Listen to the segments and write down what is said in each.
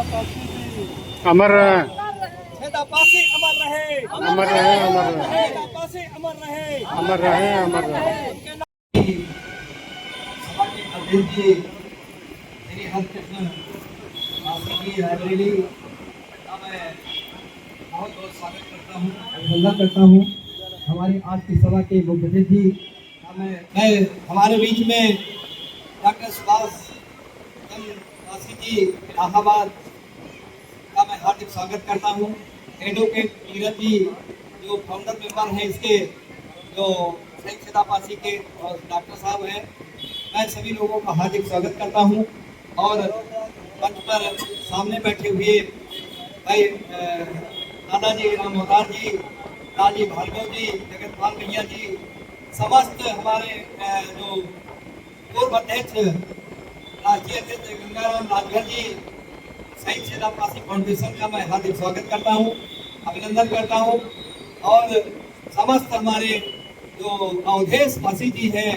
अमर रहे, छेदापासी अमर रहे, अमर रहे, अमर रहे, छेदापासी अमर रहे, अमर रहे, अमर रहे। सभा के अध्यक्ष जी श्री हरकृष्ण दासी जी लाइब्रेरी का मैं बहुत बहुत स्वागत करता हूँ, अभिनंदन करता हूँ। हमारी आज की सभा के मुख्य अतिथि का मैं हमारे बीच में डॉक्टर सुभाष चंद्र दासी जी इलाहाबाद का मैं हार्दिक स्वागत करता हूँ। एडवोकेट नीरज जी जो फाउंडर मेंबर हैं इसके, जो छेदापासी के और डॉक्टर साहब हैं, मैं सभी लोगों का हार्दिक स्वागत करता हूँ। और मंच पर सामने बैठे हुए भाई दादाजी राम अवतार जी, लालजी भार्गव जी, जगतपाल भैया जी, समस्त हमारे जो पूर्व अध्यक्ष राष्ट्रीय अध्यक्ष गंगाराम राजभर जी, शहीद छेदापासी फाउंडेशन का मैं हार्दिक स्वागत करता हूँ, अभिनंदन करता हूँ। और समस्त हमारे जो अवधेश पासी जी हैं,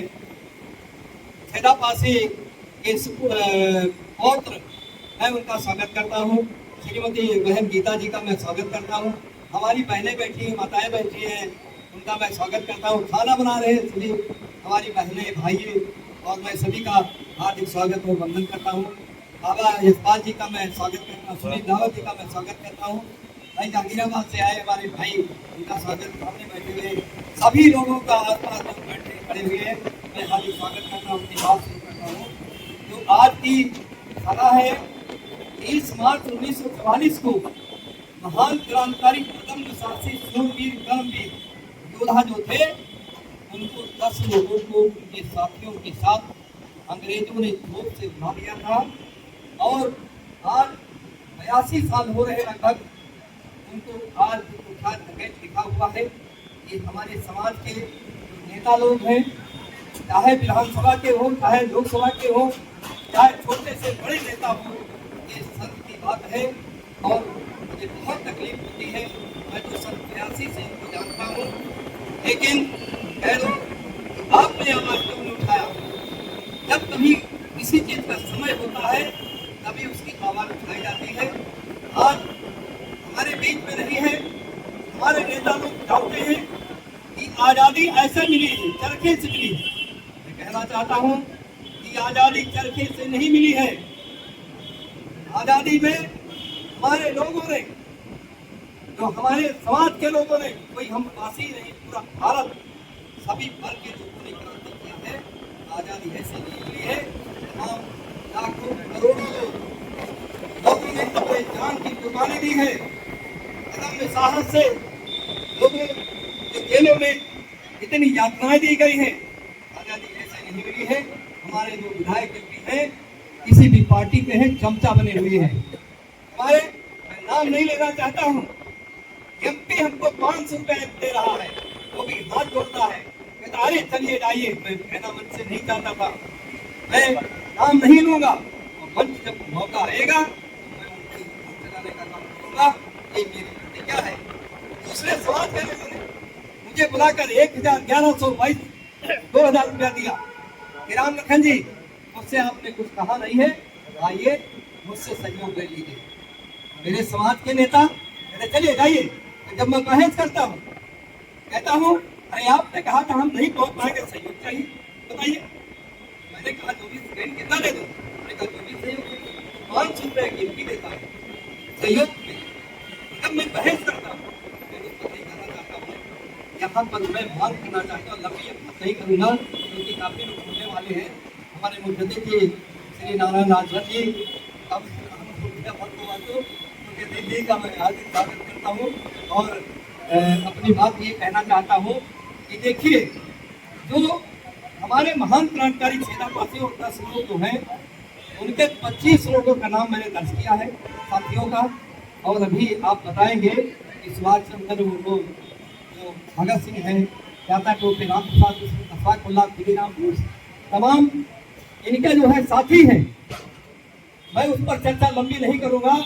छेदापासी के पौत्र, मैं उनका स्वागत करता हूँ। श्रीमती बहन गीता जी का मैं स्वागत करता हूँ। हमारी बहनें बैठी हैं, माताएं बैठी हैं, उनका मैं स्वागत करता हूँ। खाना बना रहे सभी हमारी बहनें भाई, और मैं सभी का हार्दिक स्वागत और वंदन करता हूँ। बाबा यशपाल जी का मैं स्वागत करता हूँ, सुनील रावत जी का मैं स्वागत करता हूँ। भाई जहांगीराबाद से आए हमारे भाई, उनका स्वागत, सामने बैठे हुए सभी लोगों का आसपास जो बैठे खड़े हुए हैं, मैं हार्दिक स्वागत करता हूँ, अपनी बात शुरू करता हूँ। जो आज की सभा है, 30 मार्च 1944 को महान क्रांतिकारी प्रथम साहसी शूरवीर कर्मवीर योद्धा जो थे, उनको 10 लोगों को उनके साथियों के साथ अंग्रेजों ने धूप से उठा लिया था। और आज 82 साल हो रहे लगभग, उनको आज कुख्यात डकैत लिखा हुआ है। ये हमारे समाज के नेता लोग हैं, चाहे विधानसभा के हो, चाहे लोकसभा के हो, चाहे छोटे से बड़े नेता हो, ये सर्व की बात है। और मुझे बहुत तकलीफ होती है, मैं तो सब 82 से इनको जानता हूँ, लेकिन कह दो आपने आवाज क्यों नहीं उठाया? जब कभी किसी चीज का समय होता है तभी उसकी आवाज उठाई जाती है। आज हमारे बीच में नहीं है, हमारे नेता लोग चाहते हैं कि आजादी ऐसे मिली है, चरखे से मिली है। मैं कहना चाहता हूँ कि आजादी चरखे से नहीं मिली है। आजादी में हमारे लोगों ने, जो हमारे समाज के लोगों ने, कोई हम वासी नहीं, पूरा भारत सभी वर्ग के लोगों ने क्रांति किया है। आजादी ऐसे नहीं मिली है। तमाम लाखों करोड़ों लोगों ने अपने जान की कुर्बानी दी है, अदम्य साहस से लोगों के जेलों में इतनी यातनाएं दी गई हैं। आजादी ऐसे नहीं मिली है। हमारे जो विधायक भी हैं, किसी भी पार्टी के हैं, चमचा बने हुए हैं। हमारे, मैं नाम नहीं लेना चाहता हूँ, एमपी हमको 500 रुपए दे रहा है, वो भी हाथ जोड़ता है, कहता अरे चलिए जाइए। मैं कहना मन से नहीं चाहता था, मैं नाम नहीं लूंगा, और मंच जब मौका आएगा मैं उनकी चलाने का काम करूंगा। ये मेरी प्रतिज्ञा है। दूसरे समाज के लोगों ने मुझे बुलाकर 2000 रुपया दिया कि राम लखन जी, मुझसे आपने कुछ कहा नहीं है, आइए मुझसे सहयोग ले लीजिए। मेरे समाज के नेता कहते चलिए जाइए। जब मैं बहस करता हूँ, कहता हूँ अरे आपने कहा था हम नहीं पहुंच पाएंगे, सहयोग चाहिए, बताइए। मैंने कहा 24 सेकंड कितना दे दो? मैंने कहा 24 सहयोग 500 रुपए गिनती देता है सहयोग में। जब मैं बहस करता हूँ, मैं उस पर नहीं कहना चाहता हूँ, यहाँ पर मैं बात करना चाहता हूँ, लंबी नहीं करूँगा क्योंकि काफी लोग सुनने वाले हैं। हमारे मुख्य अतिथि श्री नारायण राजभर जी, अब उनके दिल्ली का मैं हार्दिक स्वागत करता हूँ। और अपनी बात ये कहना चाहता हूँ कि देखिए, जो हमारे महान क्रांतिकारी छेदापासी और 10 लोग जो हैं, उनके 25 लोगों का नाम मैंने दर्ज किया है साथियों का। और अभी आप बताएंगे कि सुभाष चंद्र वो जो भगत सिंह है, दाता टोपे, राम प्रसाद, अफाकुल्लाह, खुदीराम बोस, तमाम इनके जो है साथी हैं। मैं उस पर चर्चा लंबी नहीं करूंगा।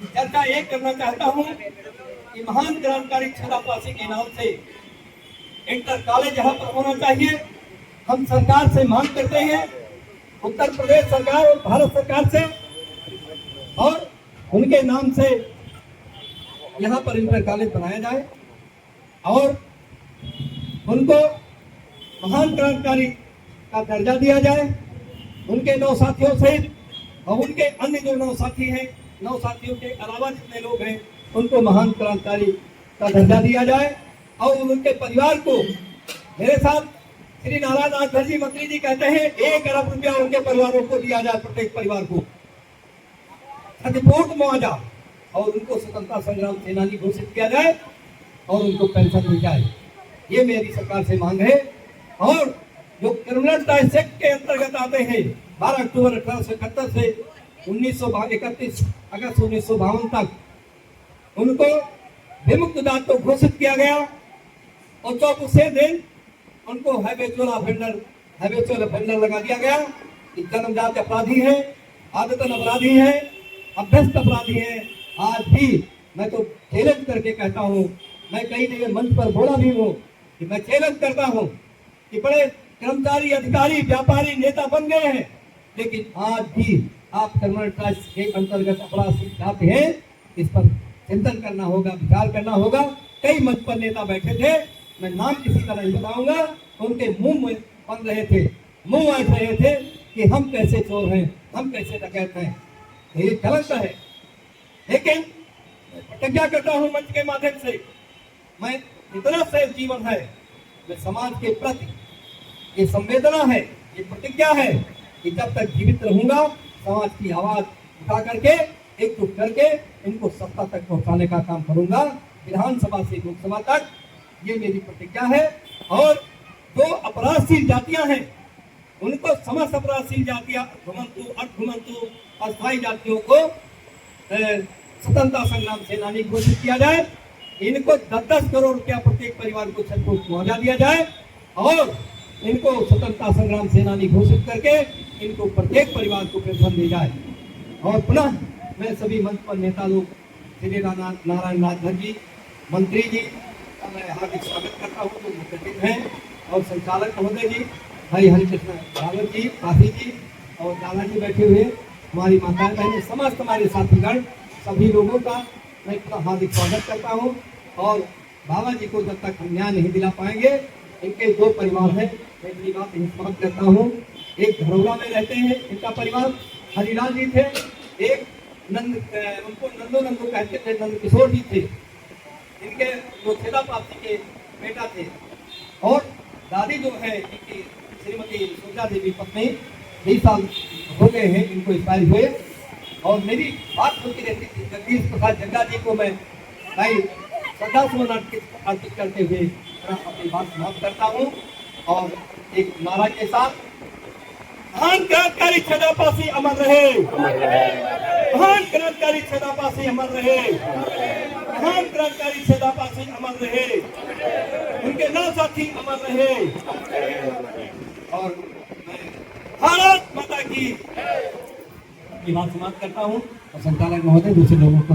चर्चा एक करना चाहता हूं कि महान क्रांतिकारी छेदापासी के नाम से इंटर कॉलेज यहाँ पर होना चाहिए। हम सरकार से मांग करते हैं, उत्तर प्रदेश सरकार और भारत सरकार से, और उनके नाम से यहाँ पर इंटर कॉलेज बनाया जाए और उनको महान क्रांतिकारी का दर्जा दिया जाए। उनके 9 साथियों सहित और उनके अन्य जो 9 साथी हैं, 9 साथियों के अलावा जितने लोग हैं, उनको महान क्रांतिकारी का दर्जा दिया जाए और उनके परिवार को, मेरे साथ श्री नारायण नाथ जी मंत्री जी कहते हैं 1 अरब रुपया उनके परिवारों को दिया जाए, प्रत्येक परिवार को क्षतिपूर्ति मुआवजा, और उनको स्वतंत्रता संग्राम सेनानी घोषित किया जाए और उनको पेंशन मिल जाए। ये मेरी सरकार से मांग है। और जो क्रिमिनल ट्राइब्स एक्ट के अंतर्गत आते हैं, 12 अक्टूबर 1871 से 31 अगस्त 1952 तक उनको विमुक्त जात को घोषित किया गया और 24 दिन उनको हैबिचुअल ऑफेंडर लगा दिया गया कि जन्मजात अपराधी है, आदतन अपराधी है, अभ्यस्त अपराधी है। आज भी मैं तो चैलेंज करके कहता हूँ, मैं कई जगह मंच पर बोला भी हूँ कि मैं चैलेंज करता हूँ कि बड़े कर्मचारी, अधिकारी, व्यापारी, नेता बन गए हैं, लेकिन आज भी आप क्रिमिनल ट्राइब्स के अंतर्गत अपराध से जाते हैं। इस पर चिंतन करना होगा, विचार करना होगा। कई मंच पर नेता बैठे थे, मैं नाम किसी का नहीं बताऊंगा, उनके मुंह में बन रहे थे, मुंह ऐठ रहे थे कि हम कैसे चोर हैं, हम कैसे डकैत हैं। ये गलत है। लेकिन प्रतिज्ञा करता हूं मंच के माध्यम से, मैं इतना सेव जीवन है, मैं समाज के प्रति ये संवेदना है, ये प्रतिज्ञा है कि जब तक जीवित रहूंगा समाज की आवाज उठा करके, एकजुट करके इनको सत्ता तक पहुंचाने का काम करूंगा, विधानसभा से लोकसभा तक। ये मेरी प्रतिज्ञा है। और जो अपराधशील जातियां हैं, उनको समस्त अपराधशील जातियां, घुमंतु, अठघुमंतु, अस्थायी जातियों को स्वतंत्रता संग्राम सेनानी घोषित किया जाए। इनको 10-10 करोड़ रुपया प्रत्येक परिवार को क्षतिपूर्ति मुआवजा दिया जाए और इनको स्वतंत्रता संग्राम सेनानी घोषित करके इनको प्रत्येक परिवार को पेंशन दी जाए। और पुनः मैं सभी मंच पर नेता लोग, श्री नारायण नाथ जी मंत्री जी का मैं हार्दिक स्वागत करता हूँ, जो उपस्थित हैं, और संचालक महोदय जी, भाई हरिकृष्ण रावत जी, काफी जी और दादाजी बैठे हुए, हमारी माताएं बहनें, समस्त हमारे साथीगण, सभी लोगों का मैं इतना हार्दिक स्वागत करता हूँ। और बाबा जी को जब तक हम न्याय नहीं दिला पाएंगे, इनके 2 परिवार हैं, मैं इतनी बात समाप्त करता हूँ। एक धरौरा में रहते हैं, इनका परिवार हरिलाल जी थे, एक उनको नंदू कहते थे, नंद किशोर जी थे, इनके जो छेदा पासी के बेटा थे। और दादी जो है इनकी श्रीमती सुजा देवी पत्नी, 20 साल हो गए हैं इनको एक्सपायर हुए। और मेरी बात होती रहती थी, जगदीश प्रसाद जग्गा जी को मैं भाई श्रद्धा सुमन अर्पित करते हुए अपनी बात समाप्त करता हूँ। और एक नारा के साथ, महान क्रांतिकारी छेदापासी अमर रहे, महान क्रांतिकारी छेदापासी अमर रहे, महान क्रांतिकारी छेदापासी अमर रहे, उनके 9 साथी अमर रहे। और मैं भारत माता की बात समाप्त करता हूँ और संचालक महोदय दूसरे लोगों को